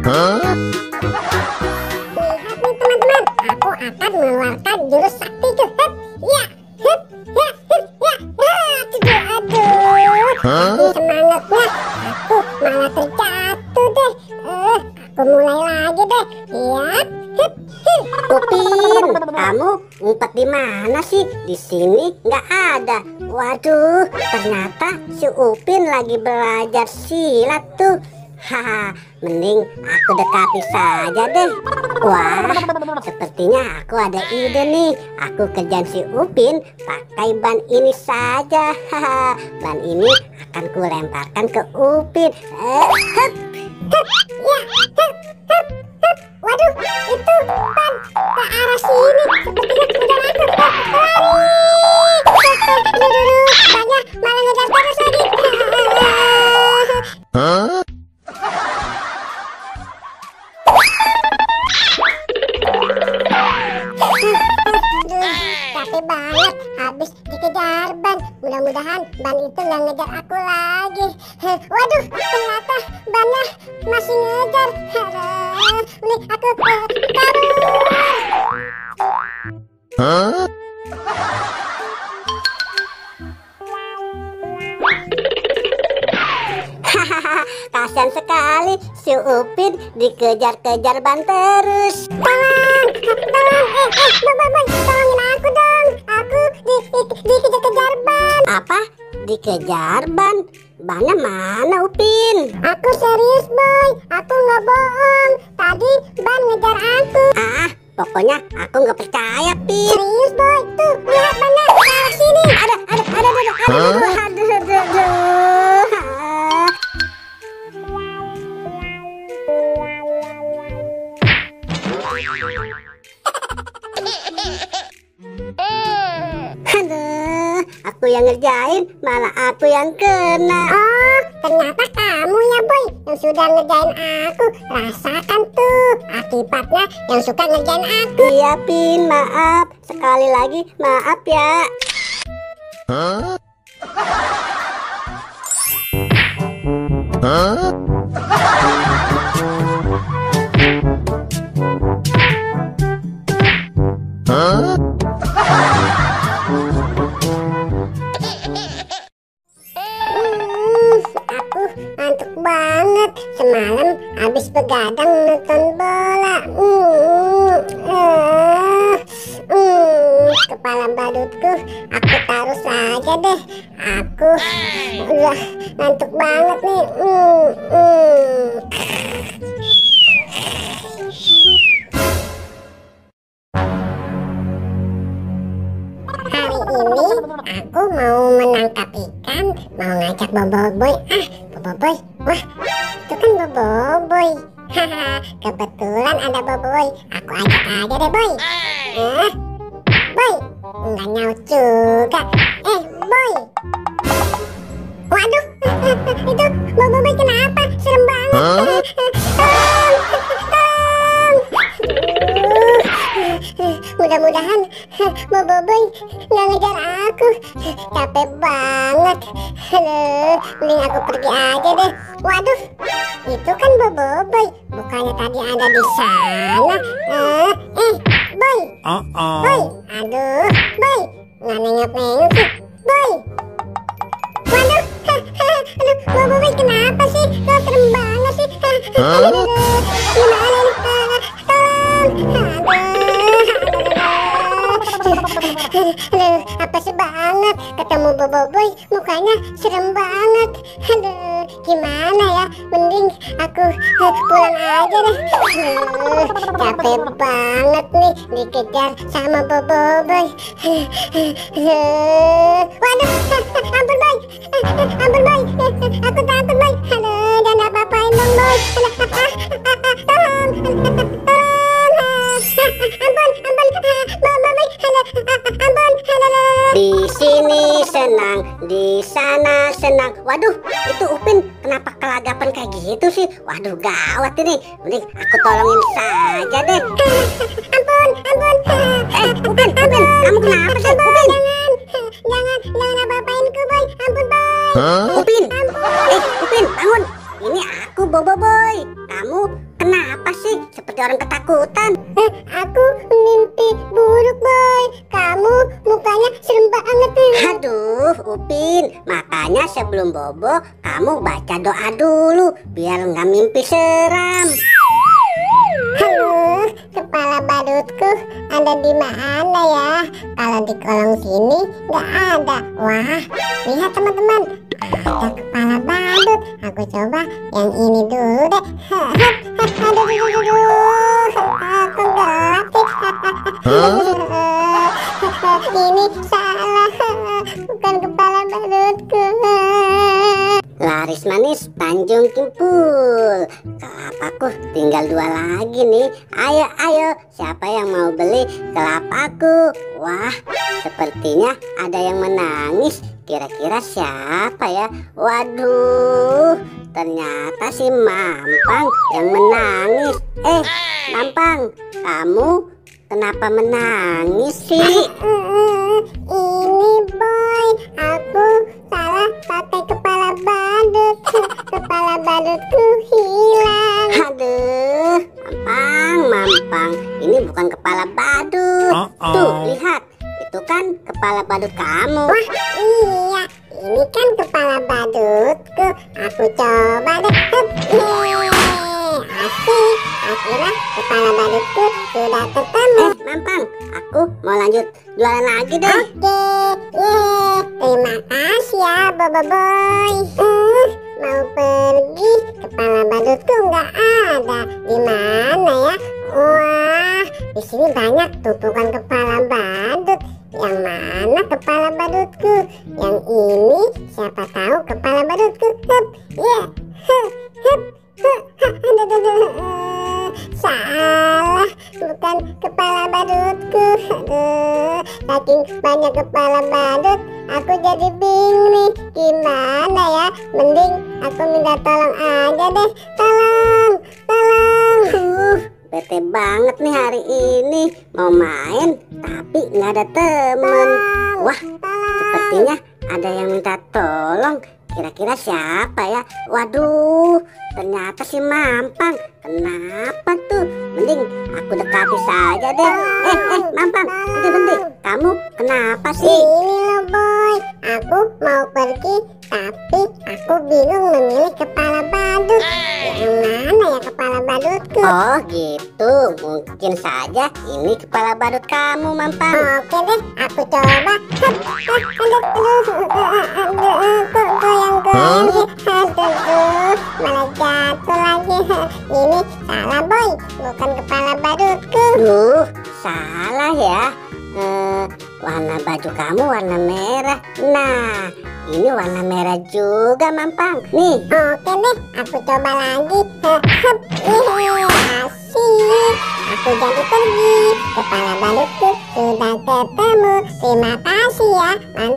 Lihat nih teman-teman, aku akan mengeluarkan jurus saktiku. Hup, ya, hup, ya, hup, ya, aduh. Saking semangatnya, aku malah terjatuh deh. Aku mulai lagi deh. Ya, hup, hup. Upin, kamu ngumpet di mana sih? Di sini nggak ada. Waduh, ternyata si Upin lagi belajar silat tuh. Haha, mending aku dekati saja deh. Wah, sepertinya aku ada ide nih. Aku kerjaan si Upin pakai ban ini saja. Haha, ban ini akan kulemparkan ke Upin. Hup, hup, ya, hup, hup, hup. Waduh, itu ban ke arah sini. Sepertinya ngejar aku. Lari. Aduh, banyak malah ngejar terus lagi. Capek banget habis dikejar ban. Mudah-mudahan ban itu nggak ngejar aku lagi. Waduh, ternyata bannya masih ngejar. Nih aku kabur. Kasian sekali si Upin dikejar-kejar ban terus. Tolong, Boy, tolongin aku dong. Aku dikejar-kejar ban. Apa? Dikejar ban? Bannya mana Upin? Aku serius, Boy. Aku nggak bohong. Tadi ban ngejar aku. Pokoknya aku nggak percaya, Pin. Serius, Boy. Tuh, lihat bannya ke arah sini. Aduh. Aduh, aku yang ngerjain, malah aku yang kena. Oh, ternyata kamu ya, Boy, yang sudah ngerjain aku. Rasakan tuh akibatnya yang suka ngerjain aku. Iya, Pin, maaf. Sekali lagi, maaf ya. Aku ngantuk banget. Semalam habis begadang nonton bola. Kepala badutku aku taruh saja deh. Aku udah ngantuk banget nih. Hari ini aku mau menangkap ikan, mau ngajak Boboiboy. Boboiboy, wah, itu kan Boboiboy. Haha, kebetulan ada Boboiboy. Aku ajak aja deh, Boy. Boy, nggak nyaut juga. Boy. Waduh, itu Boboiboy kenapa? Serem banget. Mudah-mudahan Boboiboy nggak ngejar aku. Capek banget. Mending aku pergi aja deh. Waduh, itu kan Boboiboy. Bukannya tadi ada di sana. Boy. Boy, aduh, Boy, nggak nengok-nengok sih. Boy. Waduh, Boboiboy kenapa sih? Kok serem banget sih? Gimana nih? Aduh, apa sih banget ketemu Boboiboy, mukanya serem banget. Aduh, gimana ya? Mending aku pulang aja deh. Capek banget nih dikejar sama Boboiboy. Waduh, ampun Boy, ampun Boy, aku takut Boy. Aduh, jangan apa-apain dong Boy. Tolong, Di sini senang, di sana senang. Waduh, itu Upin kenapa kelagapan kayak gitu sih? Waduh, gawat ini. Mending aku tolongin saja deh. Ampun. Upin, kamu kenapa sih, Upin? Jangan apa-apainku, Boy. Ampun, Boy. Upin, Upin, bangun. Ini aku Boboiboy. Kamu kenapa sih seperti orang ketakutan? Aku mimpi buruk, Boy. Kamu mukanya serem banget. Aduh, Upin, makanya sebelum bobo kamu baca doa dulu biar nggak mimpi seram. Halo, kepala badutku ada di mana ya? Kalau di kolong sini nggak ada. Wah, lihat teman-teman, ada kepala badut. Aku coba yang ini dulu deh. Aduh, aku gelap. Ini salah, bukan kepala badutku. Laris manis Tanjung Kimpul. Kelapaku tinggal 2 lagi nih. Ayo, ayo, siapa yang mau beli kelapaku? Wah, sepertinya ada yang menangis. Kira-kira siapa ya? Waduh, ternyata si Mampang yang menangis. Mampang, kamu kenapa menangis sih? Ini Boy, aku salah pakai kepala badut. Kepala badutku hilang. Aduh, Mampang, ini bukan kepala badut. Tuh, lihat, itu kan kepala badut kamu. Wah, iya, ini kan kepala badutku. Aku coba deh. Asik, akhirnya kepala badutku sudah ketemu. Mampang, aku mau lanjut jualan lagi deh. Oke, terima kasih ya, Bobo Boy. Mau pergi, kepala badutku nggak ada. Di mana ya? Wah, di sini banyak tumpukan kepala badut. Yang mana kepala badutku? Yang ini siapa tahu kepala badutku. Salah, bukan kepala badutku. Saking banyak kepala badut, aku jadi bingung nih. Gimana ya? Mending aku minta tolong aja deh. Tolong. Bete banget nih hari ini. Mau main tapi nggak ada temen. Wah, sepertinya ada yang minta tolong. Kira-kira siapa ya? Waduh, ternyata si Mampang. Kenapa tuh? Mending aku dekati saja deh. Mampang, berhenti. Kamu kenapa sih? Ini loh Boy, aku mau pergi tapi aku bingung memilih kepala badut. Yang mana ya kepala badutku? Oh gitu, mungkin saja ini kepala badut kamu, Mampang. Oke deh, aku coba. Kok goyang-goyang sih? Malah jatuh lagi. Ini salah Boy, bukan kepala badutku. Salah ya. Warna baju kamu warna merah. Nah, ini warna merah juga, Mampang. Nih. Oke deh, aku coba lagi. Asik. Aku jadi pergi. Kepala badutku sudah ketemu. Terima kasih ya. Mantap.